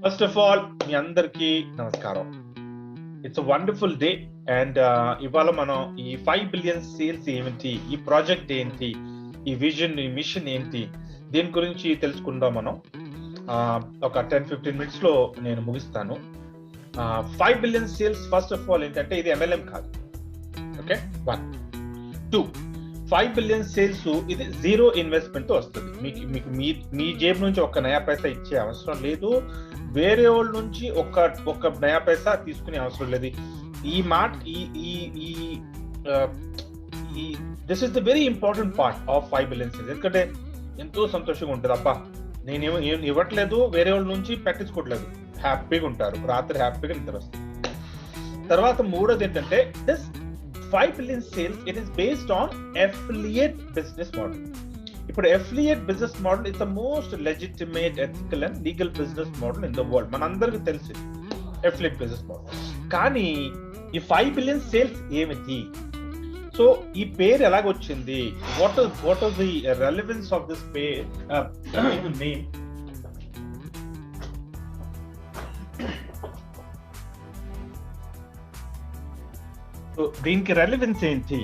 First of all మీ అందరికీ నమస్కారం. It's wonderful day and ఇవాళ మనం ఈ 5 బిలియన్ సేల్స్ ఏమిటి, ఈ ప్రాజెక్ట్ ఏంటి, ఈ విజన్, ఈ మిషన్ ఏంటి, దీని గురించి తెలుసుకుందాం. మనం ఒక 10-15 మినిట్స్ లో నేను ముగిస్తాను. 5 billion sales first of all ఏంటంటే ఇది MLM కాదు. ఓకే, 1 2 5 బిలియన్ సేల్స్ ఇది జీరో ఇన్వెస్ట్మెంట్ తో వస్తుంది. మీకు మీ జేబు నుంచి ఒక్క నయా పైసా ఇచ్చే అవసరం లేదు, వేరే వాళ్ళ నుంచి ఒక్క నయా పైసా తీసుకునే అవసరం లేదు. ఈ మాట this is the very important part of 5 billion sales. ఎందుకంటే ఎంతో సంతోషంగా ఉంటుంది. అబ్బా నేనేమో ఇవ్వట్లేదు, వేరే వాళ్ళ నుంచి పెట్టించుకోవట్లేదు, హ్యాపీగా ఉంటారు, రాత్రి హ్యాపీగా నిద్ర వస్తుంది. తర్వాత మూడోది ఏంటంటే this 5 billion sales, it is based on affiliate business model. ఇప్పుడు affiliate business model is the most legitimate, ethical and legal business model in the world. మనందరికీ తెలుసు affiliate business model. కానీ ఈ 5 billion sales ఏమిటి? సో ఈ పేరు ఎలాగొచ్చింది? what is the relevance of this name? దీనికి relevance ఏంటి?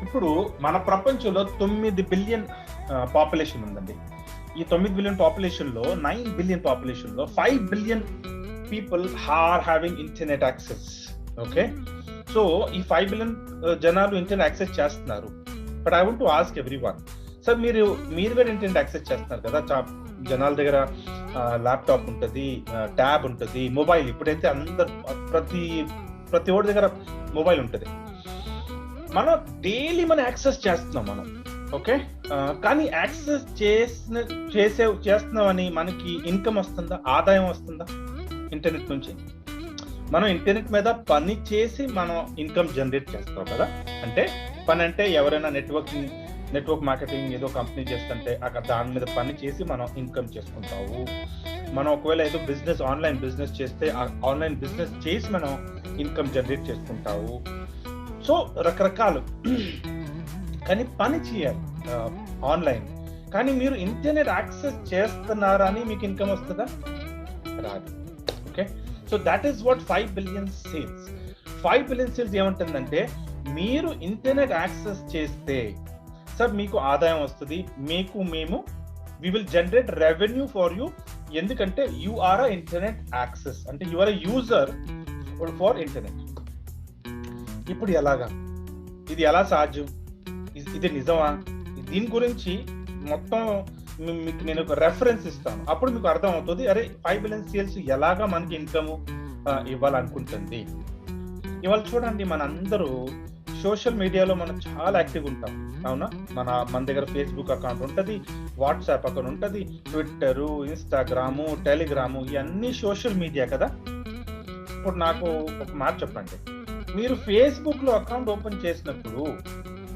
ఇప్పుడు మన ప్రపంచంలో 9 బిలియన్ పాపులేషన్ ఉందండి. ఈ 9 బిలియన్ పాపులేషన్ లో 9 బిలియన్ పాపులేషన్ లో 5 billion people are having internet access. Okay, so ఈ 5 బిలియన్ జనాలు ఇంటర్నెట్ యాక్సెస్ చేస్తున్నారు. But I want to ask everyone, sir మీరు కూడా ఇంటర్నెట్ యాక్సెస్ చేస్తున్నారు కదా, జనాల దగ్గర ల్యాప్టాప్ ఉంటుంది, ట్యాబ్ ఉంటుంది, మొబైల్. ఇప్పుడైతే అందరు ప్రతి ఒక్కరి దగ్గర మొబైల్ ఉంటుంది. మనం డైలీ యాక్సెస్ చేస్తున్నాం మనం. ఓకే, కానీ యాక్సెస్ చేస్తున్నామని మనకి ఇన్కమ్ వస్తుందా, ఆదాయం వస్తుందా? ఇంటర్నెట్ నుంచి మనం ఇంటర్నెట్ మీద పని చేసి మనం ఇన్కమ్ జనరేట్ చేస్తాం కదా. అంటే పని అంటే ఎవరైనా నెట్వర్క్ మార్కెటింగ్ ఏదో కంపెనీ చేస్తుంటే అక్కడ దాని మీద పని చేసి మనం ఇన్కమ్ చేసుకుంటాము. మనం ఒకవేళ ఏదో ఆన్లైన్ బిజినెస్ చేస్తే ఆన్లైన్ బిజినెస్ చేసి మనం ఇన్కమ్ జనరేట్ చేసుకుంటావు. సో రకరకాలు, కానీ పని చేయాలి ఆన్లైన్. కానీ మీరు ఇంటర్నెట్ యాక్సెస్ చేస్తున్నారని మీకు ఇన్కమ్ వస్తుందా? రాదు. Okay, so that is what 5 billion sales. 5 billion sales ఏమంటుందంటే మీరు ఇంటర్నెట్ యాక్సెస్ చేస్తే సార్ మీకు ఆదాయం వస్తుంది, మేము we will generate revenue for you. ఎందుకంటే you are a internet access, అంటే you are a user for internet. ఇప్పుడు ఎలాగా, ఇది ఎలా సాధ్యం, ఇది నిజమా? దీని గురించి మొత్తం మీకు నేను ఒక రెఫరెన్స్ ఇస్తాను, అప్పుడు మీకు అర్థం అవుతుంది. అరే 5 బిలియన్ సేల్స్ ఎలాగా మనకి ఇన్కమ్ ఇవ్వాలనుకుంటుంది. ఇవాళ చూడండి, మనందరూ సోషల్ మీడియాలో మనం చాలా యాక్టివ్ ఉంటాం, అవునా? మన దగ్గర ఫేస్బుక్ అకౌంట్ ఉంటుంది, వాట్సాప్ అకౌంట్ ఉంటుంది, ట్విట్టరు, ఇన్స్టాగ్రాము, టెలిగ్రాము, ఇవన్నీ సోషల్ మీడియా కదా. ఇప్పుడు నాకు ఒక మాట చెప్పండి, మీరు ఫేస్బుక్ లో అకౌంట్ ఓపెన్ చేసినప్పుడు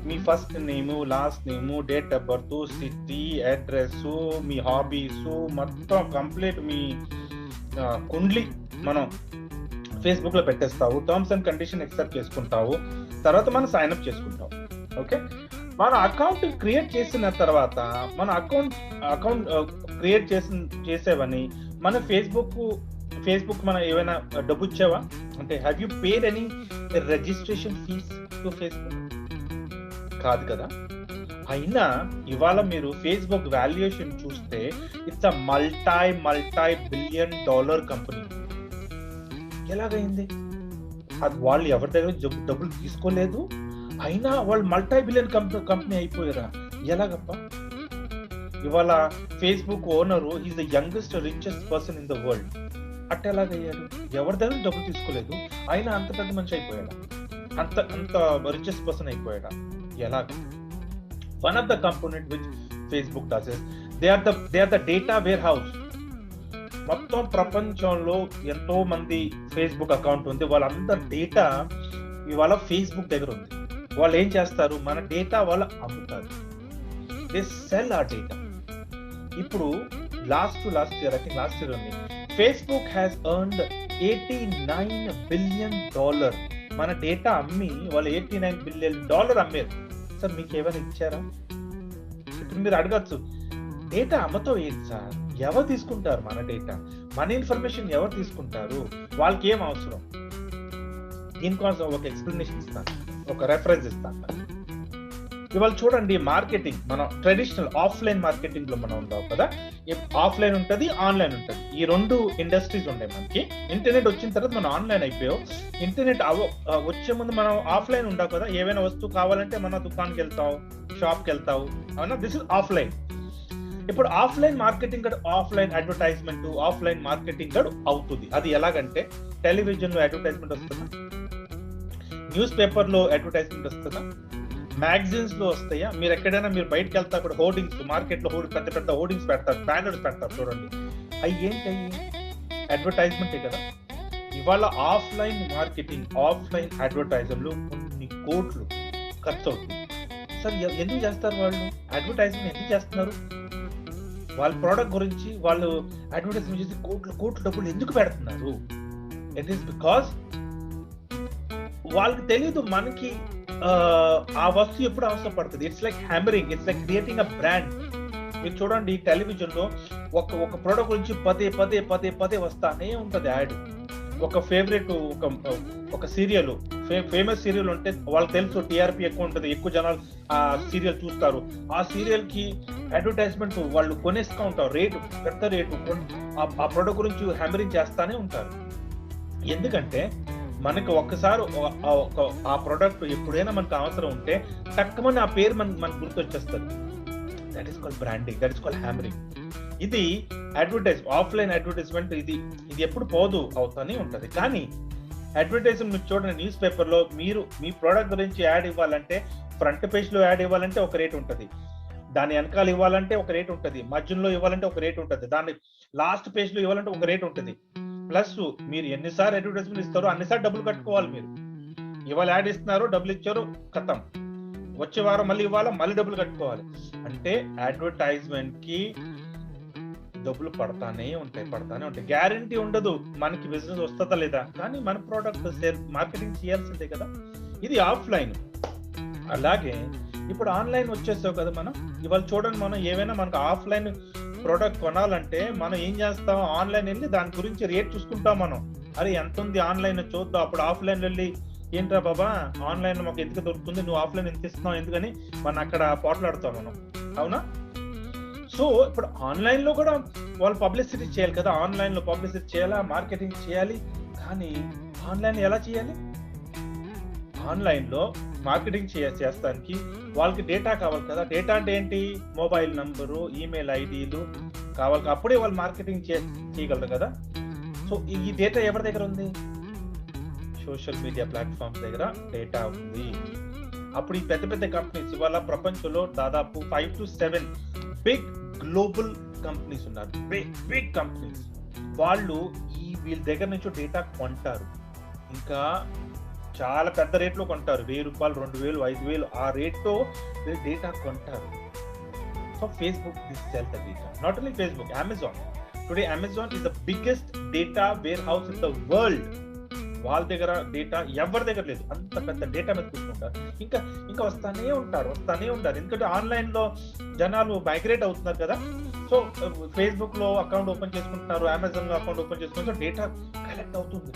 మీ first name, last name, date of birth, city, address, మీ హాబీస్ మొత్తం కంప్లీట్ మీ కుండ్లీ మనం ఫేస్బుక్ లో పెట్టేస్తావు. టర్మ్స్ అండ్ కండిషన్ యాక్సెప్ట్ చేసుకుంటావు, తర్వాత మనం సైన్ అప్ చేసుకుంటాం. ఓకే, మన అకౌంట్ క్రియేట్ చేసిన తర్వాత మన అకౌంట్ క్రియేట్ చేసేవని మన ఫేస్బుక్ మనం ఏమైనా డబ్బు ఇచ్చావా? అంటే have you paid any registration fees to Facebook? కాదు కదా. అయినా ఇవాళ మీరు ఫేస్బుక్ వాల్యుయేషన్ చూస్తే it's a multi billion dollar company. ఎలాగైంది? అది వాళ్ళు ఎవరి దగ్గర డబ్బులు తీసుకోలేదు, అయినా వాళ్ళు మల్టీ బిలియన్ కంపెనీ అయిపోయారా? ఎలాగప్ప? ఇవాళ Facebook owner is the youngest richest person in the world. అట్ట ఎలాగయ్యాడు? ఎవరి దగ్గర డబ్బులు తీసుకోలేదు, అయినా అంత పెద్ద మనిషి అయిపోయాడా? అంత రిచెస్ట్ పర్సన్ అయిపోయాడా? ఎలాగ? One of the component which Facebook does is they are the data warehouse. మొత్తం ప్రపంచంలో ఎంతో మంది ఫేస్బుక్ అకౌంట్ ఉంది, వాళ్ళందరి డేటా ఇవాళ ఫేస్బుక్ దగ్గర ఉంది. వాళ్ళు ఏం చేస్తారు? మన డేటా వాళ్ళు అమ్ముతారు, దే సెల్ ఆ డేటా. ఇప్పుడు లాస్ట్ ఇయర్ ఉంది, ఫేస్బుక్ హ్యాస్ ఎర్న్డ్ $89 బిలియన్. మన డేటా అమ్మి వాళ్ళు $89 బిలియన్ అమ్మారు. సార్ మీకు ఏమైనా ఇచ్చారా? ఇప్పుడు మీరు అడగచ్చు, డేటా అమ్మతో ఏంటి సార్, ఎవరు తీసుకుంటారు మన డేటా, మన ఇన్ఫర్మేషన్ ఎవరు తీసుకుంటారు, వాళ్ళకి ఏం అవసరం? దీనికోసం ఒక ఎక్స్ప్లెనేషన్ ఇస్తాను, ఒక రెఫరెన్స్ ఇస్తాను. ఇవాళ చూడండి, మార్కెటింగ్ మనం ట్రెడిషనల్ ఆఫ్లైన్ మార్కెటింగ్ లో మనం ఉంటాం కదా. ఆఫ్లైన్ ఉంటుంది, ఆన్లైన్ ఉంటుంది. ఈ రెండు ఇండస్ట్రీస్ ఉన్నాయి మనకి. ఇంటర్నెట్ వచ్చిన తర్వాత మనం ఆన్లైన్ అయిపోయాం. ఇంటర్నెట్ వచ్చే ముందు మనం ఆఫ్లైన్ ఉండవు కదా. ఏవైనా వస్తువు కావాలంటే మన దుకాణానికి వెళ్తావు, షాప్కి వెళ్తావు, అవునా? This is offline. ఇప్పుడు ఆఫ్లైన్ మార్కెటింగ్ కూడా ఆఫ్లైన్ అడ్వర్టైజ్మెంట్, ఆఫ్లైన్ మార్కెటింగ్ కూడా అవుతుంది. అది ఎలాగంటే టెలివిజన్ లో అడ్వర్టైజ్మెంట్ వస్తుందా, న్యూస్ పేపర్ లో అడ్వర్టైజ్మెంట్ వస్తుందా, మ్యాగజైన్స్ లో వస్తాయా? మీరు ఎక్కడైనా మీరు బయటకు వెళ్తా కూడా హోర్డింగ్స్, మార్కెట్ లో పెద్ద పెద్ద హోర్డింగ్స్ పెడతారు, బ్యానర్స్ పెడతారు చూడండి. అవి ఏంటి? అడ్వర్టైజ్మెంటే కదా. ఇవాళ ఆఫ్లైన్ మార్కెటింగ్, ఆఫ్లైన్ అడ్వర్టైజర్లు కొన్ని కోట్లు ఖర్చు అవుతుంది. సార్ ఎందుకు చేస్తారు వాళ్ళు అడ్వర్టైజ్మెంట్? ఎందుకు చేస్తున్నారు? వాళ్ళ ప్రోడక్ట్ గురించి వాళ్ళు అడ్వర్టైజ్మెంట్ చేసి కోట్లు డబ్బులు ఎందుకు పెడుతున్నారు? ఇట్ ఈస్ బికాస్ వాళ్ళకి తెలియదు మనకి ఆ వస్తువు ఎప్పుడు అవసరం పడుతుంది. It's like hammering, it's like creating a brand. మీరు చూడండి, టెలివిజన్ లో ఒక ప్రోడక్ట్ గురించి పదే వస్తానే ఉంటది యాడ్. ఒక ఫేవరెట్ ఒక సీరియల్, ఫేమస్ సీరియల్ ఉంటే వాళ్ళకి తెలుసు టీఆర్పీ ఎక్కువ ఉంటుంది, ఎక్కువ జనాలు ఆ సీరియల్ చూస్తారు. ఆ సీరియల్ కి అడ్వర్టైజ్మెంట్ వాళ్ళు కొనేస్తూ ఉంటారు, రేటు పెద్ద రేటు. ఆ ప్రోడక్ట్ గురించి హ్యామరింగ్ చేస్తానే ఉంటారు. ఎందుకంటే మనకి ఒక్కసారి ఆ ప్రోడక్ట్ ఎప్పుడైనా మనకు అవసరం ఉంటే తక్కువని ఆ పేరు మనకు గుర్తొచ్చేస్తుంది. That is called branding, that is called hammering. ఇది ఆఫ్లైన్ అడ్వర్టైజ్మెంట్. ఇది ఎప్పుడు పోదు, అవుతానే ఉంటది. కానీ అడ్వర్టైజ్మెంట్ మీరు చూడండి, న్యూస్ పేపర్ లో మీరు మీ ప్రోడక్ట్ గురించి యాడ్ ఇవ్వాలంటే, ఫ్రంట్ పేజ్ లో యాడ్ ఇవ్వాలంటే ఒక రేట్ ఉంటుంది, దాని వెనకాల ఇవ్వాలంటే ఒక రేట్ ఉంటుంది, మధ్యలో ఇవ్వాలంటే ఒక రేట్ ఉంటుంది, దాన్ని లాస్ట్ పేజ్ లో ఇవ్వాలంటే ఒక రేట్ ఉంటుంది. ప్లస్ మీరు ఎన్నిసార్లు అడ్వర్టైజ్మెంట్ ఇస్తారో అన్నిసార్లు డబ్బులు కట్టుకోవాలి. మీరు ఇవాళ యాడ్ ఇస్తున్నారు, డబ్బులు ఇచ్చారు, ఖతం. వచ్చే వారం మళ్ళీ ఇవ్వాలా, మళ్ళీ డబ్బులు కట్టుకోవాలి. అంటే అడ్వర్టైజ్మెంట్ కి డబ్బులు పడతానే ఉంటాయి. గ్యారంటీ ఉండదు మనకి బిజినెస్ వస్తుందా లేదా, కానీ మన ప్రోడక్ట్ మార్కెటింగ్ చేయాల్సిందే కదా. ఇది ఆఫ్లైన్. అలాగే ఇప్పుడు ఆన్లైన్ వచ్చేసావు కదా. మనం ఇవాళ చూడండి, మనం ఏవైనా మనకు ఆఫ్లైన్ ప్రోడక్ట్ కొనాలంటే మనం ఏం చేస్తాం, ఆన్లైన్ వెళ్ళి దాని గురించి రేట్ చూసుకుంటాం. మనం అరే ఎంత ఉంది ఆన్లైన్ చూద్దాం. అప్పుడు ఆఫ్లైన్ వెళ్ళి ఏంట్రా బాబా ఆన్లైన్ మాకు ఎందుకు దొరుకుతుంది, నువ్వు ఆఫ్లైన్ ఎంత ఇస్తున్నావు ఎందుకని మనం అక్కడ పోట్లాడుతాం మనం, అవునా? సో ఇప్పుడు ఆన్లైన్ లో కూడా వాళ్ళు పబ్లిసిటీ చేయాలి కదా. ఆన్లైన్ లో పబ్లిసిటీ చేయాలా, మార్కెటింగ్ చేయాలి. కానీ ఆన్లైన్ ఎలా చేయాలి? ఆన్లైన్ లో మార్కెటింగ్ చేస్తానికి వాళ్ళకి డేటా కావాలి కదా. డేటా అంటే ఏంటి? మొబైల్ నంబరు, ఈమెయిల్ ఐడీలు కావాలి. అప్పుడే వాళ్ళు మార్కెటింగ్ చేయగలరు కదా. సో ఈ డేటా ఎవరి దగ్గర ఉంది? సోషల్ మీడియా ప్లాట్ఫామ్స్ దగ్గర డేటా ఉంది. అప్పుడు ఈ పెద్ద పెద్ద కంపెనీస్, ఇవాళ ప్రపంచంలో దాదాపు 5 to 7 బిగ్ గ్లోబల్ కంపెనీస్ ఉన్నారు, బిగ్ కంపెనీస్. వాళ్ళు వీళ్ళ దగ్గర నుంచి డేటా కొంటారు. ఇంకా చాలా పెద్ద రేట్లో కొంటారు, 1000 రూపాయలు, 2000, 5000 ఆ రేట్తో డేటా కొంటారు. So Facebook sell the data. Not only Facebook, Amazon. Today Amazon is the biggest data warehouse in the world. వాళ్ళ దగ్గర డేటా ఎవరి దగ్గర లేదు, అంత పెద్ద డేటా మీద తీసుకుంటారు. ఇంకా వస్తానే ఉంటారు. ఎందుకంటే ఆన్లైన్ లో జనాలు మైగ్రేట్ అవుతున్నారు కదా. సో ఫేస్బుక్ లో అకౌంట్ ఓపెన్ చేసుకుంటున్నారు, అమెజాన్ లో అకౌంట్ ఓపెన్ చేసుకుంటారు. డేటా కలెక్ట్ అవుతుంది.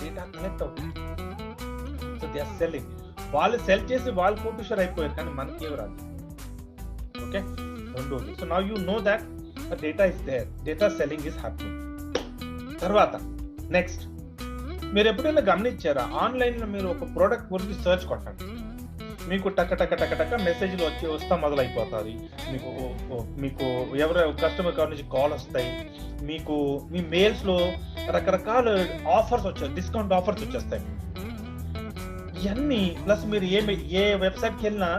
So they are selling. వాళ్ళు సెల్ చేసి వాళ్ళు ఫోటో షేర్ అయిపోయారు, కానీ మనకి ఏమి రాదు. ఓకే, రెండోది. So now you know that data is there, data selling is happening. తర్వాత నెక్స్ట్, మీరు ఎప్పుడైనా గమనించారా, ఆన్లైన్ లో మీరు ఒక ప్రోడక్ట్ గురించి సర్చ్ కొట్టండి, మీకు టక మెసేజ్లు వస్తా మొదలైపోతాయి. మీకు ఎవరో కస్టమర్ కేర్ నుంచి కాల్ వస్తాయి. మీకు మీ మెయిల్స్ లో రకరకాల ఆఫర్స్ వచ్చాయి, డిస్కౌంట్ ఆఫర్స్ వచ్చేస్తాయి. ఇవన్నీ ప్లస్ మీరు ఏ వెబ్సైట్కి వెళ్ళినా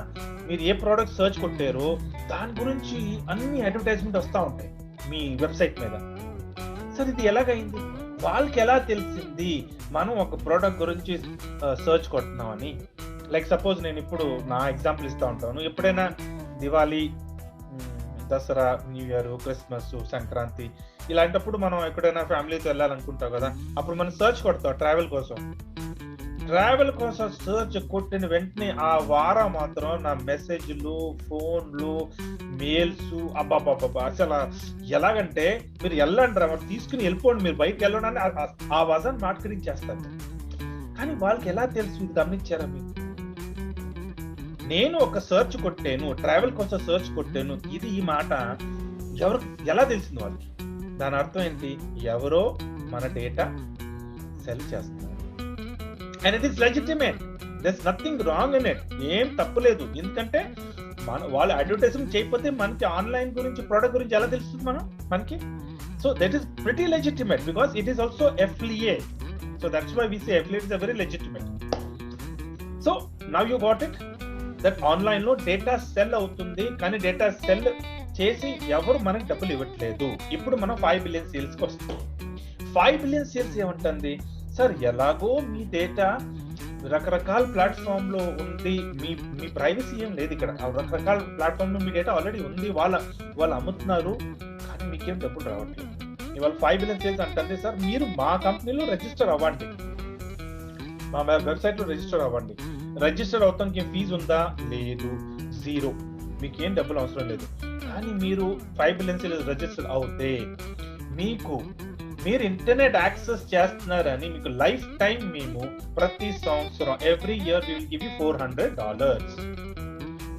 మీరు ఏ ప్రోడక్ట్ సర్చ్ కొట్టారో దాని గురించి అన్ని అడ్వర్టైజ్మెంట్ వస్తూ ఉంటాయి మీ వెబ్సైట్ మీద. సార్ ఇది ఎలాగైంది? వాళ్ళకి ఎలా తెలిసింది మనం ఒక ప్రోడక్ట్ గురించి సర్చ్ కొడుతున్నామని? లైక్ సపోజ్ నేను ఇప్పుడు నా ఎగ్జాంపుల్ ఇస్తూ ఉంటాను. ఎప్పుడైనా Diwali, Dasara, new year, Christmas, Sankranti ఇలాంటప్పుడు మనం ఎక్కడైనా ఫ్యామిలీతో వెళ్ళాలనుకుంటాం కదా, అప్పుడు మనం సర్చ్ కొడతాం ట్రావెల్ కోసం. ట్రావెల్ కోసం సర్చ్ కొట్టిన వెంటనే ఆ వారం మాత్రం నా మెసేజ్లు, ఫోన్లు, మెయిల్స్ అబ్బాబ్బాబ్బా అసలు ఎలాగంటే మీరు వెళ్ళండి రా తీసుకుని వెళ్ళిపోండి, మీరు బయటకు వెళ్ళండి ఆ వజన్ మాట్లాడించేస్తారు. కానీ వాళ్ళకి ఎలా తెలుసు? ఇది గమనించారా మీరు? నేను ఒక సర్చ్ కొట్టాను, ట్రావెల్ కోసం సర్చ్ కొట్టాను, ఇది ఈ మాట ఎవరు ఎలా తెలిసింది వాళ్ళకి? దాని అర్థం ఏంటి? ఎవరో మన డేటా సెల్ చేస్తున్నారు. And it is legitimate, there is nothing wrong in it. ఏం తప్పులేదు. ఎందుకంటే వాళ్ళు అడ్వర్టైజింగ్ చేయకపోతే మనకి ఆన్లైన్ గురించి, ప్రోడక్ట్ గురించి ఎలా తెలుస్తుంది మనకి? So that is pretty legitimate because it is also affiliate. So that's why we say affiliate is very legitimate. So now you got it that online లో డేటా సెల్ అవుతుంది, కానీ డేటా సెల్ చేసి ఎవరు మనకి డబ్బులు ఇవ్వట్లేదు. ఇప్పుడు మనం 5 బిలియన్ సేల్స్ కి వస్తాం. 5 బిలియన్ సేల్స్ ఏమంటుంది? సార్ ఎలాగో మీ డేటా రకరకాల ప్లాట్ఫామ్ లో ఉంది, మీ ప్రైవసీ ఏం లేదు ఇక్కడ. రకరకాల ప్లాట్ఫామ్ లో మీ డేటా ఆల్రెడీ ఉంది, వాళ్ళు అమ్ముతున్నారు, కానీ మీకేం డబ్బులు రావట్లేదు. ఇవాళ 5 బిలియన్ సేల్స్ అంటే సార్ మీరు మా కంపెనీలో రిజిస్టర్ అవ్వండి, మా వెబ్సైట్ లో రిజిస్టర్ అవ్వండి. రిజిస్టర్ అవుతానికి ఫీజు ఉందా? లేదు, జీరో. మీకు ఏం డబ్బులు అవసరం లేదు. కానీ మీరు 5 బిలియన్ సేల్స్ రిజిస్టర్ అవుతే మీరు ఇంటర్నెట్ యాక్సెస్ చేస్తున్నారని మీకు లైఫ్ టైం మేము ప్రతి సంవత్సరం every year we will give you $400.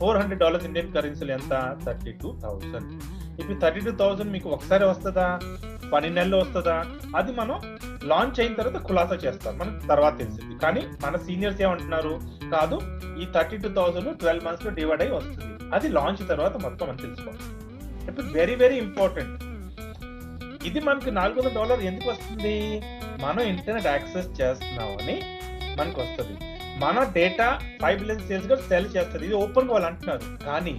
$400 Indian కరెన్సీలు ఎంత? 32,000. ఇప్పుడు 32,000 మీకు ఒకసారి వస్తుందా? 12 నెలలు వస్తుందా? అది మనం లాంచ్ అయిన తర్వాత ఖులాసా చేస్తాం, మనకు తర్వాత తెలిసింది. కానీ మన సీనియర్స్ ఏమంటున్నారు? కాదు, ఈ 32,000 12 months లో డివైడ్ అయ్యి వస్తుంది. అది లాంచ్ తర్వాత మొత్తం అని తెలుసుకోవాలి. ఇప్పుడు వెరీ వెరీ ఇంపార్టెంట్. ఇది మనకి $400 ఎందుకు వస్తుంది? మనం ఇంటర్నెట్ యాక్సెస్ చేస్తున్నామని మనకు వస్తుంది. మన డేటా 5 బిలియన్ సేల్స్ గా సెల్ చేస్తుంది. ఇది ఓపెన్ గా వాళ్ళు అంటున్నారు. కానీ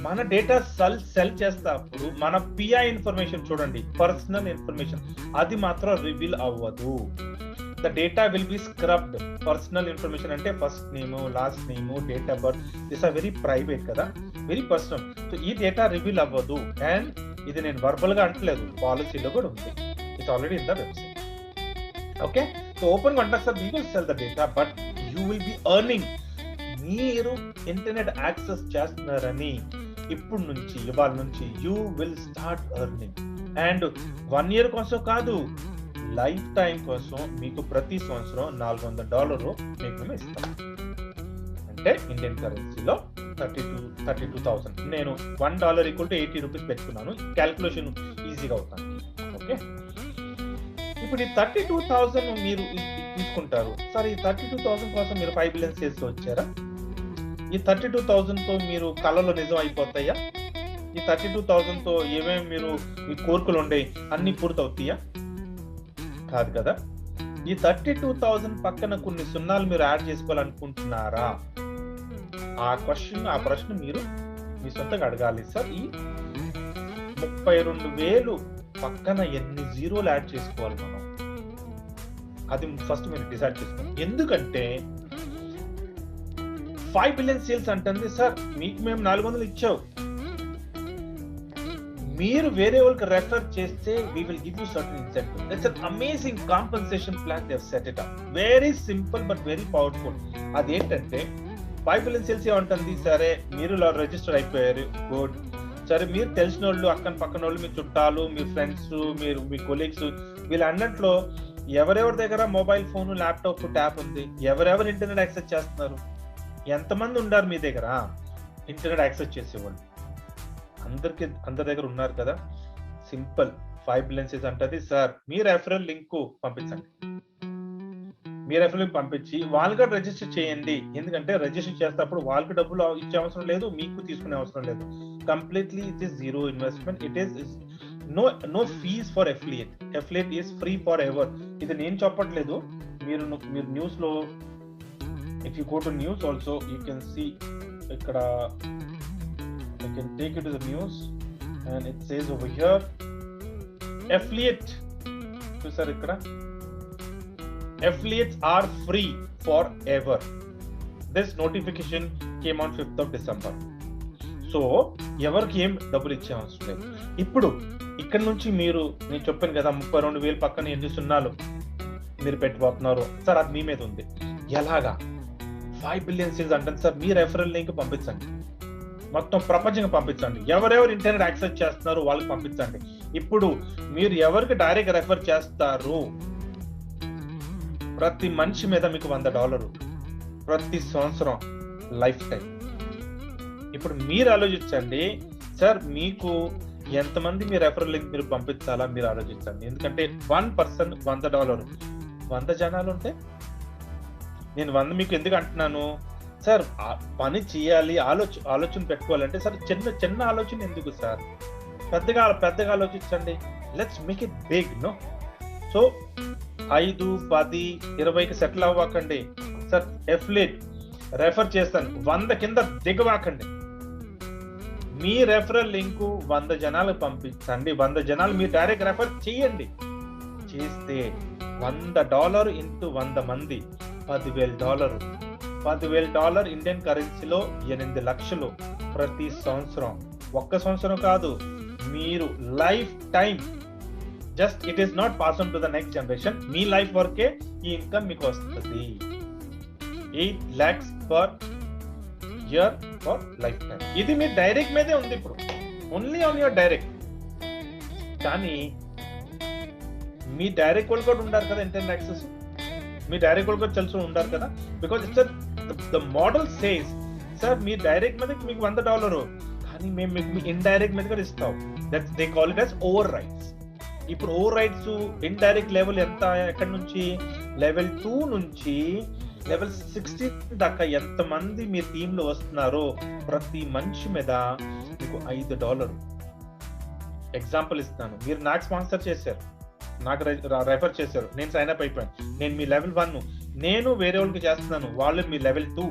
మన డేటా సెల్ చేసేటప్పుడు మన పిఐ ఇన్ఫర్మేషన్ చూడండి, పర్సనల్ ఇన్ఫర్మేషన్, అది మాత్రం రివీల్ అవ్వదు. The data will be scrubbed. Personal information అంటే first name, last name, date of birth, this are very private కదా, వెరీ పర్సనల్. సో ఈ డేటా రివీల్ అవ్వదు. అండ్ ఇది నేను వర్బల్ గా అంటలేదు, పాలసీలో కూడా ఉంది. It's already in the website. Okay, so open గా అంటారు sir we will sell the data but you will be earning. మీరు ఇంటర్నెట్ యాక్సెస్ చేస్తున్నారని ఇప్పుడు నుంచి, ఇవాళ నుంచి you will start earning. And 1 year కోసం కాదు, లైఫ్ టైం కోసం మీకు ప్రతి సంవత్సరం $400 మీకు మేము ఇస్తాం. అంటే ఇండియన్ కరెన్సీలో 32,000. నేను $1 = 80 రూపీస్ పెట్టుకున్నాను, క్యాల్కులేషన్ ఈజీగా అవుతాను. ఓకే, ఇప్పుడు ఈ 32,000 మీరు తీసుకుంటారు. సరే, ఈ 32,000 కోసం మీరు 5 బిలియన్ సేల్స్ వచ్చారా? ఈ 32,000 తో మీరు కళలో నిజం అయిపోతాయా? ఈ 32,000 తో ఏమేమి మీరు మీ కోరికలు ఉండే అన్ని పూర్తవుతాయా? కాదు కదా. ఈ 32,000 పక్కన కొన్ని సున్నాలు మీరు యాడ్ చేసుకోవాలనుకుంటున్నారా? ఆ ప్రశ్న మీరు మీ సొంతంగా అడగాలి. సార్, ఈ 32,000 పక్కన ఎన్ని జీరోలు యాడ్ చేసుకోవాలి మనం? అది ఫస్ట్ మీరు డిసైడ్ చేసుకోండి. ఎందుకంటే 5 బిలియన్ సేల్స్ అంటుంది సార్ మీకు మేము 400 ఇచ్చావు, మీరు వేరే వాళ్ళకి రెఫర్ చేస్తే we will give you certain incentive. It's an amazing compensation plan they have set it up. Very simple but very powerful. అదేంటంటే 5 బిలియన్ సేల్స్ ఏమంటుంది? సరే, మీరు రిజిస్టర్ అయిపోయారు, గుడ్. సరే, మీరు తెలిసిన వాళ్ళు, పక్కన వాళ్ళు, మీ చుట్టాలు, మీ ఫ్రెండ్స్, మీ కొలీగ్స్, వీళ్ళన్నింటిలో ఎవరెవరి దగ్గర మొబైల్ ఫోన్, ల్యాప్టాప్, ట్యాబ్ ఉంది, ఎవరెవరు ఇంటర్నెట్ యాక్సెస్ చేస్తున్నారు, ఎంతమంది ఉన్నారు మీ దగ్గర ఇంటర్నెట్ యాక్సెస్ చేసేవాళ్ళు? అందరి దగ్గర ఉన్నారు కదా. సింపుల్, 5 బిలియన్ సేల్స్ అంటది సార్ మీ రెఫరల్ లింక్ పంపించండి. మీ రెఫరల్ లింక్ పంపించి వాళ్ళకి రిజిస్టర్ చేయండి. ఎందుకంటే రిజిస్టర్ చేసేటప్పుడు వాళ్ళకి డబ్బులు ఇచ్చే అవసరం లేదు, మీకు తీసుకునే అవసరం లేదు. Completely it is zero investment. It is no fees for affiliate. Affiliate is free forever. ఇది నేను చెప్పట్లేదు, మీరు న్యూస్ లో, if you go to news also you can see ఇక్కడ, I can take you to the news and it says over here affiliate. చూసారు ఇక్కడ, affiliates are free forever. This notification came on 5th of December. So ఎవరికి ఏం డబ్బులు ఇచ్చే అవసరం లేదు. ఇప్పుడు ఇక్కడ నుంచి నేను చెప్పాను కదా 32,000 పక్కన ఎన్ని సున్నాలు మీరు పెట్టిపోతున్నారు సార్, అది మీ మీద ఉంది. ఎలాగా 5 బిలియన్ సేల్స్ అంటారు సార్, మీ రెఫరల్ లింక్ పంపించండి, మొత్తం ప్రపంచంగా పంపించండి, ఎవరెవరు ఇంటర్నెట్ యాక్సెస్ చేస్తున్నారు వాళ్ళకి పంపించండి. ఇప్పుడు మీరు ఎవరికి డైరెక్ట్ రెఫర్ చేస్తారు, ప్రతి మనిషి మీద మీకు $100 ప్రతి సంవత్సరం లైఫ్ టైం. ఇప్పుడు మీరు ఆలోచించండి సార్, మీకు ఎంతమంది మీ రెఫరల్ లింక్ మీరు పంపించాలా మీరు ఆలోచించండి. ఎందుకంటే 1 పర్సన్ $100, 100 జనాలు ఉంటే నేను 100 మీకు ఎందుకు అంటున్నాను సార్, పని చేయాలి, ఆలోచన పెట్టుకోవాలంటే సార్ చిన్న ఆలోచన ఎందుకు సార్, పెద్దగా ఆలోచించండి. Let's make it big. No, so 5, 10, 20కి సెటిల్ అవ్వకండి సార్. ఎఫ్లేట్ రెఫర్ చేస్తాను, 100 కింద దిగవాకండి. మీ రెఫరల్ లింక్ 100 జనాలకు పంపించండి, 100 జనాలు మీరు డైరెక్ట్ రెఫర్ చేయండి. చేస్తే $100 ఇంటూ 100 మంది $10,000. $10,000 ఇండియన్ కరెన్సీలో 8 లక్షలు ప్రతి సంవత్సరం. ఒక్క సంవత్సరం కాదు, మీరు life time. Just it is not pass on to the next generation. Me life వరకే ఈ ఇన్కమ్ మీకు వస్తుంది. 8 lakhs per year for life time. ఇది మీ డైరెక్ట్ మీదే ఉంది ఇప్పుడు, ఓన్లీ ఆన్ యువర్ డైరెక్ట్. కానీ మీ డైరెక్ట్ వాళ్ళు కూడా ఉండారు కదా ఇంటర్నెట్ యాక్సెస్, మీ డైరెక్ట్ వాళ్ళు కూడా తెలుసు ఉండారు కదా. Because it's the model says sir, me direct మీద మీకు $100, కానీ మేము మీకు ఇండైరెక్ట్ మీద కూడా ఇస్తాం. That's they call it as over rights. ఇప్పుడు ఓవర్ రైట్స్ ఇండైరెక్ట్ లెవెల్ ఎంత, ఎక్కడి నుంచి, లెవెల్ 2 నుంచి లెవెల్ 16 దాకా ఎంతమంది మీ టీమ్ లో వస్తున్నారో ప్రతి మనిషి మీద మీకు $5. ఎగ్జాంపుల్ ఇస్తాను, మీరు నాకు స్పాన్సర్ చేశారు, నాకు రెఫర్ చేశారు, నేను సైన్ అప్ అయిపోయాను, నేను మీ లెవెల్ 1, నేను వేరే వాళ్ళకి చేస్తున్నాను, వాళ్ళు మీ లెవెల్ 2.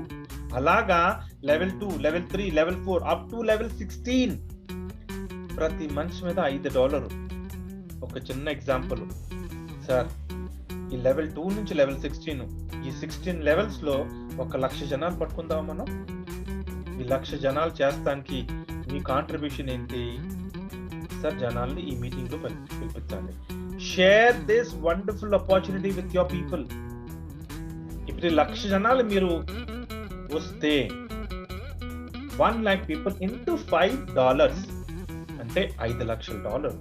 అలాగా level 2, level 3, level 4 up to level 16 ప్రతి మనిషి మీద $5. ఒక చిన్న ఎగ్జాంపుల్ సార్, ఈ లెవెల్ 2 నుంచి లెవెల్ 16, ఈ 16 లెవెల్స్ లో 1,00,000 జనాలు పట్టుకుందాం మనం. ఈ 1,00,000 జనాలు చేస్తానికి మీ కాంట్రిబ్యూషన్ ఏంటి సార్? జనాల్ని ఈ మీటింగ్ లో పిలిపించండి. Share this wonderful opportunity with your people. ఇప్పుడు 1,00,000 జనాలు మీరు వస్తే 1 lakh people into $5 అంటే $5,00,000.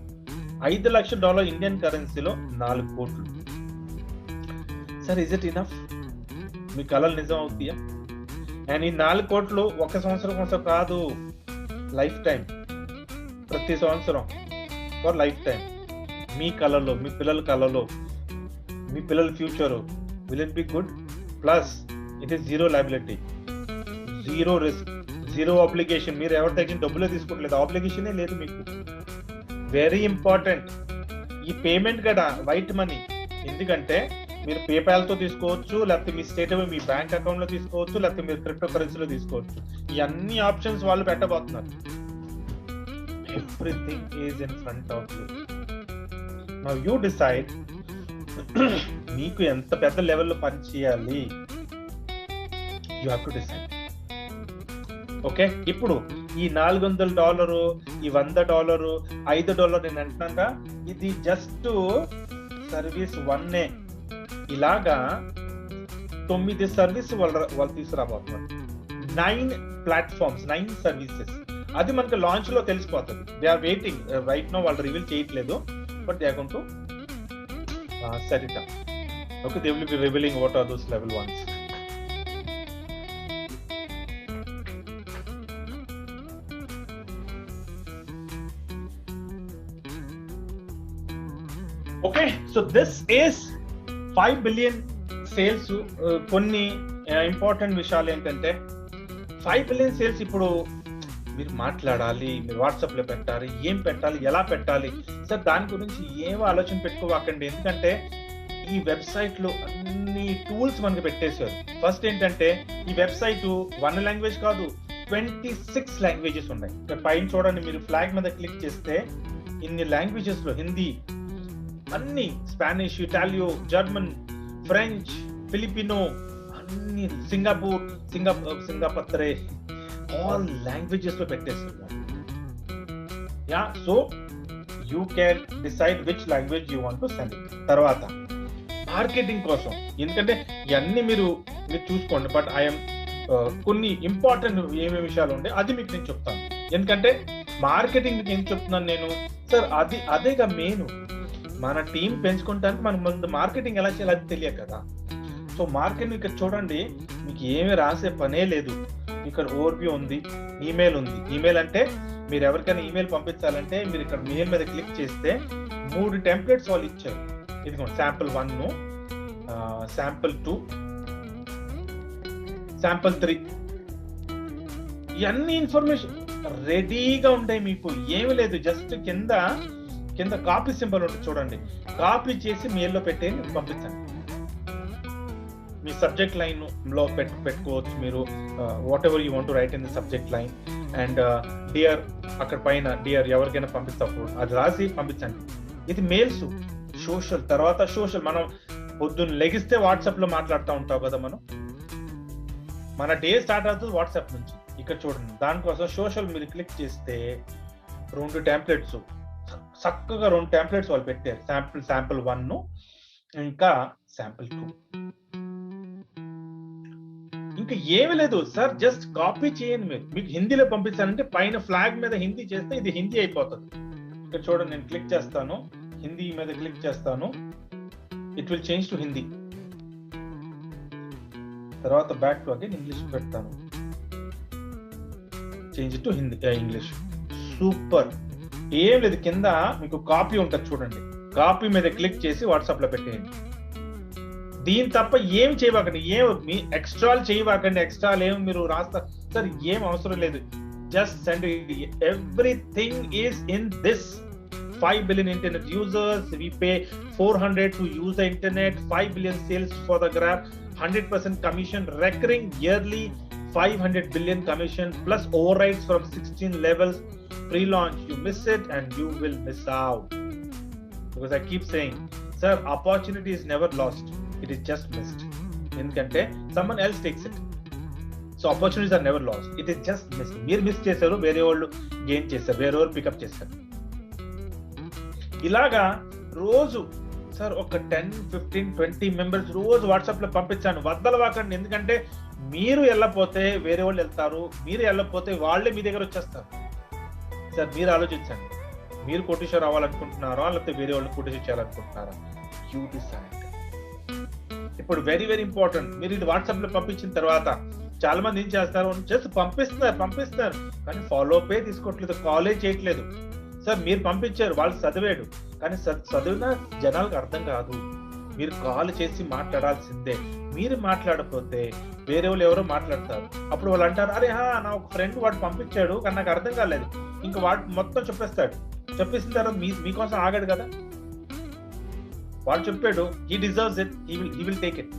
$5,00,000 ఇండియన్ కరెన్సీలో 4 కోట్లు. Sir, is it enough? మీ కళలు నిజం అవుతాయా? అండ్ ఈ 4 కోట్లు ఒక సంవత్సరం కోసం కాదు, లైఫ్ టైం, ప్రతి సంవత్సరం ఫర్ లైఫ్ టైం. మీ కళలో, మీ పిల్లల కళలో, మీ పిల్లల future will it be good? Plus it is zero liability, zero risk, zero obligation. మీరు ఎవరి దగ్గర డబ్బులే తీసుకోవట్లేదు, ఆబ్లిగేషనే లేదు మీకు. వెరీ ఇంపార్టెంట్ ఈ పేమెంట్ కూడా వైట్ మనీ. ఎందుకంటే మీరు పేపాల్ తో తీసుకోవచ్చు, లేకపోతే మీ స్టేట్ మీ బ్యాంక్ అకౌంట్ లో తీసుకోవచ్చు, లేకపోతే మీరు క్రిప్టో కరెన్సీలో తీసుకోవచ్చు. ఈ అన్ని ఆప్షన్స్ వాళ్ళు పెట్టబోతున్నారు. Everything is in front of you. Now you decide మీకు ఎంత పెద్ద లెవెల్లో పని చేయాలి. You have to decide. Okay, ఇప్పుడు ఈ $400, ఈ $100, $5 నేను అంటున్నాగా, ఇది జస్ట్ సర్వీస్ 1. ఇలాగా 9 సర్వీస్ వాళ్ళు తీసుకురాబోతున్నారు. 9 ప్లాట్ఫామ్స్, 9 సర్వీసెస్. అది మనకు లాంచ్ లో తెలిసిపోతుంది. They are waiting right no, వాళ్ళు రివీల్ చేయట్లేదు, but they are going to set it up. Okay, they will be revealing what are those level 1s. Okay, so this is 5 billion sales. కొన్ని important విషయాలు ఏంటంటే, 5 billion sales ఇప్పుడు మీరు మాట్లాడాలి, మీరు WhatsApp లో పెట్టాలి, ఏం పెట్టాలి, ఎలా పెట్టాలి సార్, దాని గురించి ఏమో ఆలోచన పెట్టుకోవాకండి. ఎందుకంటే ఈ వెబ్సైట్ లో అన్ని టూల్స్ మనకి పెట్టేశారు. ఫస్ట్ ఏంటంటే, ఈ వెబ్సైట్ 1 లాంగ్వేజ్ కాదు, 26 లాంగ్వేజెస్ ఉన్నాయి. పైన చూడండి, మీరు ఫ్లాగ్ మీద క్లిక్ చేస్తే ఇన్ని లాంగ్వేజెస్ లో హిందీ, అన్ని స్పానిష్, ఇటాలియో, జర్మన్, ఫ్రెంచ్, ఫిలిపినో, అన్ని సింగపత్రే, ఆల్ లాంగ్వేజెస్ లో పెట్టేస్తున్నారు. Yeah, so you can decide which language you want to send. తర్వాత మార్కెటింగ్ కోసం, ఎందుకంటే ఇవన్నీ మీరు మీరు చూసుకోండి. బట్ ఐఎమ్ కొన్ని ఇంపార్టెంట్ ఏమేమి విషయాలు ఉండే అది మీకు నేను చెప్తాను. ఎందుకంటే మార్కెటింగ్ మీకు ఏం చెప్తున్నాను నేను, సార్ అదేగా మెయిన్. మన టీం పెంచుకుంటానికి మనం ముందు మార్కెటింగ్ ఎలా చేయాలి అది తెలియదు కదా. సో మార్కెటింగ్ ఇక్కడ చూడండి, మీకు ఏమి రాసే పనే లేదు. ఇక్కడ ఓవర్వ్యూ ఉంది, ఈమెయిల్ ఉంది. ఈమెయిల్ అంటే మీరు ఎవరికైనా ఈమెయిల్ పంపించాలంటే మీరు ఇక్కడ మెయిల్ మీద క్లిక్ చేస్తే 3 టెంప్లెట్స్ వాళ్ళు ఇచ్చారు. ఇదిగోండి శాంపుల్ 1, శాంపుల్ 2, శాంపుల్ 3. ఇవన్నీ ఇన్ఫర్మేషన్ రెడీగా ఉంటాయి మీకు. ఏమి లేదు, జస్ట్ కింద కాపీ సింబల్ ఉంటుంది చూడండి, కాపీ చేసి మెయిల్లో పెట్టి పంపించండి. మీ సబ్జెక్ట్ లైన్ లో పెట్టుకోవచ్చు మీరు, what ever you want to right in the subject line. And dear అక్కడ పైన డియర్ ఎవరికైనా పంపిస్తప్పుడు అది రాసి పంపించండి. ఇది మెయిల్స్. సోషల్ తర్వాత సోషల్, మనం పొద్దున్న లెగిస్తే వాట్సాప్ లో మాట్లాడుతూ ఉంటాం కదా. మన డే స్టార్ట్ అవుతుంది వాట్సాప్ నుంచి. ఇక్కడ చూడండి, దానికోసం సోషల్ మీరు క్లిక్ చేస్తే 2 టెంప్లెట్స్, చక్కగా 2 టెంప్లెట్స్ వాళ్ళు పెట్టారు. శాంపుల్ 1 ఇంకా శాంపుల్ 2. ఇంకా ఏమి లేదు సార్, జస్ట్ కాపీ చేయండి. మీకు హిందీలో పంపించాలంటే పైన ఫ్లాగ్ మీద హిందీ చేస్తే ఇది హిందీ అయిపోతుంది. ఇక్కడ చూడండి, నేను క్లిక్ చేస్తాను, హిందీ మీద క్లిక్ చేస్తాను, it will change to Hindi. తర్వాత బ్యాక్ టు అగైన్ ఇంగ్లీష్ పెడతాను, change to Hindi English. Super. ఏం లేదు, కింద మీకు కాపీ ఉంటుంది చూడండి, కాపీ మీద క్లిక్ చేసి వాట్సాప్ లో పెట్టేయండి. దీని తప్ప ఏం చేయవాకండి, మీ ఎక్స్ట్రాలు చేయవాకండి. ఎక్స్ట్రాలు ఏమి మీరు రాస్తారు సార్, ఏం అవసరం లేదు. Just send. Everything is in this. 5 billion internet users, we pay 400 to use the internet, 5 billion sales for the Grab, 100% commission, recurring yearly 500 billion commission, plus overrides from 16 levels, pre-launch. You miss it and you will miss out. Because I keep saying, sir, opportunity is never lost. It is just missed. ఎందుకంటే someone else takes it. So opportunities are never lost. It is just missed. మీరు miss చేశారు, వేరే వాళ్ళు gain చేశారు, వేరే వాళ్ళు pickup చేశారు. ఇలాగా రోజు సార్ ఒక 10, 15, 20 మెంబర్స్ రోజు వాట్సాప్ లో పంపించాను. వద్దలవాకండి. ఎందుకంటే మీరు వెళ్ళపోతే వేరే వాళ్ళు వెళ్తారు, మీరు వెళ్ళకపోతే వాళ్ళే మీ దగ్గర వచ్చేస్తారు. సార్ మీరు ఆలోచించండి, మీరు కోటీశ్వర్ అవ్వాలనుకుంటున్నారా లేకపోతే వేరే వాళ్ళు కోటీశ్వర్ చేయాలనుకుంటున్నారా? You decide. ఇప్పుడు వెరీ వెరీ ఇంపార్టెంట్, మీరు ఇది వాట్సాప్ లో పంపించిన తర్వాత చాలా మంది ఏం చేస్తారు, జస్ట్ పంపిస్తున్నారు కానీ ఫాలో అప్ తీసుకోవట్లేదు, కాలే చేయట్లేదు. సార్ మీరు పంపించారు, వాళ్ళు చదివాడు కానీ చదివిన జనాలకు అర్థం కాదు. మీరు కాల్ చేసి మాట్లాడాల్సిందే. మీరు మాట్లాడకపోతే వేరే వాళ్ళు ఎవరో మాట్లాడతారు. అప్పుడు వాళ్ళు అంటారు, అరే నా ఒక ఫ్రెండ్ వాడు పంపించాడు కానీ నాకు అర్థం కాలేదు. ఇంకా వాడు మొత్తం చెప్పేస్తాడు. చెప్పేసిన తర్వాత మీకోసం ఆగాడు కదా, వాడు చెప్పాడు, he deserves it, he will take it.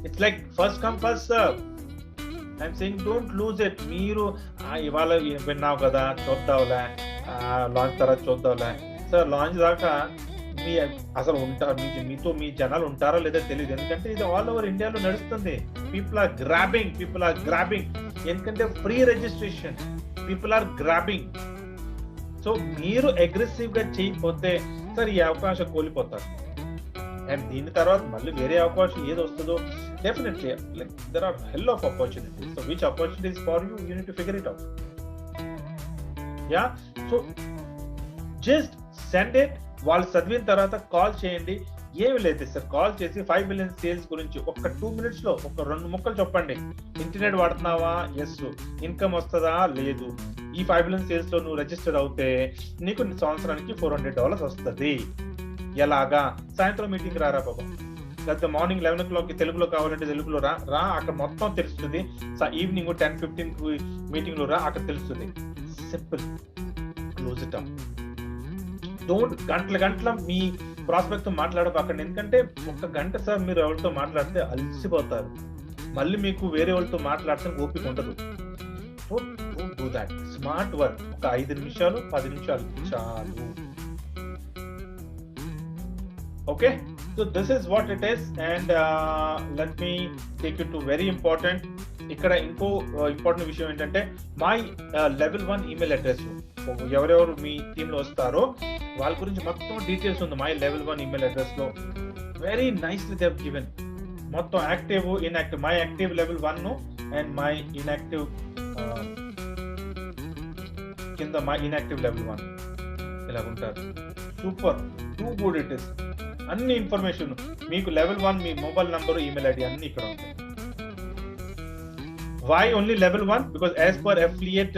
It's like first come first serve. I'm saying don't lose it. మీరు ఇవాళ విన్నావు కదా, చూద్దాంలే, లాంచ్ తర్వాత చూద్దాంలే. సార్ లాంచ్ దాకా అసలు ఉంటారు మీతో మీ జనాలు ఉంటారో లేదో తెలియదు. ఎందుకంటే ఇది ఆల్ ఓవర్ ఇండియాలో నడుస్తుంది. People are grabbing. ఎందుకంటే free registration, people are grabbing. So మీరు అగ్రెసివ్ గా చేయకపోతే సార్ ఈ అవకాశం కోల్పోతారు. అండ్ దీని తర్వాత మళ్ళీ వేరే అవకాశం ఏది వస్తుందో definitely like there are hell of opportunities. So which opportunities for you, you need to figure it out. Yeah, so just send it. వాళ్ళు చదివిన తర్వాత కాల్ చేయండి. ఏమి లేదు సార్, కాల్ చేసి 5 billion సేల్స్ గురించి ఒక 2 minutes లో ఒక 2 ముక్కలు చెప్పండి. ఇంటర్నెట్ వాడుతున్నావా? ఎస్. ఇన్కమ్ వస్తుందా? లేదు. ఈ 5 billion సేల్స్ లో నువ్వు రిజిస్టర్ అవుతే నీకు సంవత్సరానికి $400 వస్తుంది. ఎలాగా? సాయంత్రం మీటింగ్ రారా బాబా, లేకపోతే మార్నింగ్ 11 o'clock తెలుగులో కావాలంటే తెలుగులో రా, అక్కడ మొత్తం తెలుస్తుంది. ఈవినింగ్ 10-15 మీటింగ్ లో రా, అక్కడ తెలుస్తుంది. Simple. Close it up. Don't గంటల మీ ప్రాస్పెక్ట్ తో మాట్లాడకండి. ఎందుకంటే 1 గంట సార్ మీరు ఎవరితో మాట్లాడితే అలసిపోతారు. మళ్ళీ మీకు వేరే వాళ్ళతో మాట్లాడితే ఓపిక ఉండదు. So don't do that. Smart work. ఒక 5 నిమిషాలు 10 నిమిషాలు చాలు. Okay, so this is what it is, and let me take you to very important. ఇక్కడ ఇంకో ఇంపార్టెంట్ విషయం ఏంటంటే మై లెవెల్ 1 ఈమెయిల్ అడ్రస్. ఎవరెవరు మీ టీంలో వస్తారో వాళ్ళ గురించి మొత్తం డీటెయిల్స్ ఉంది మై లెవెల్ 1 ఈమెయిల్ అడ్రస్ లో. Very nicely they have given. మొత్తం active inactive, my active level 1 and my inactive కింద మై ఇన్యాక్టివ్ లెవెల్ 1 ఇలా ఉంటారు. Super, too good it is. అన్ని ఇన్ఫర్మేషన్ మీకు లెవెల్ 1 మీ మొబైల్ నంబరు, ఈమెయిల్ ఐడి అన్ని ఇక్కడ ఉంటాయి. Why only level 1? Because as per affiliate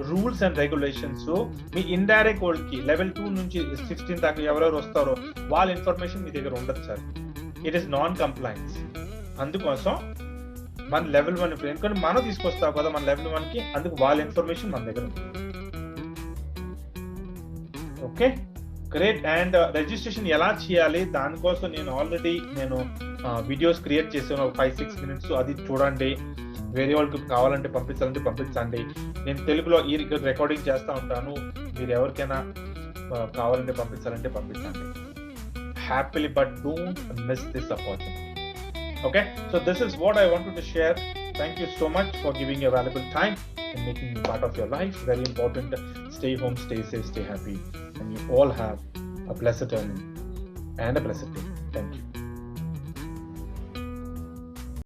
rules and regulations, so me indirect వాళ్ళకి లెవెల్ 2 నుంచి 16 దాకా ఎవరెవరు వస్తారో వాళ్ళ ఇన్ఫర్మేషన్ మీ దగ్గర ఉండదు sir. It is non complains. అందుకోసం మన లెవెల్ 1 ఇప్పుడు ఎందుకంటే మనం తీసుకొస్తాం కదా మన లెవెల్ 1 కి, అందుకు వాళ్ళ ఇన్ఫర్మేషన్ మన దగ్గర ఉంది. Okay, great. అండ్ రిజిస్ట్రేషన్ ఎలా చేయాలి దానికోసం నేను ఆల్రెడీ వీడియోస్ క్రియేట్ చేశాను, 5-6 minutes. అది చూడండి. వేరే వాళ్ళకి కావాలంటే పంపించండి. నేను తెలుగులో ఈ రికార్డింగ్ చేస్తూ ఉంటాను. మీరు ఎవరికైనా కావాలంటే పంపించండి happily. But don't miss this opportunity. Okay, so this is what I wanted to share. Thank you so much for giving your valuable time and making me part of your life. Very important. Stay home, stay safe, stay happy, and you all have a blessed evening and a blessed day. Thank you.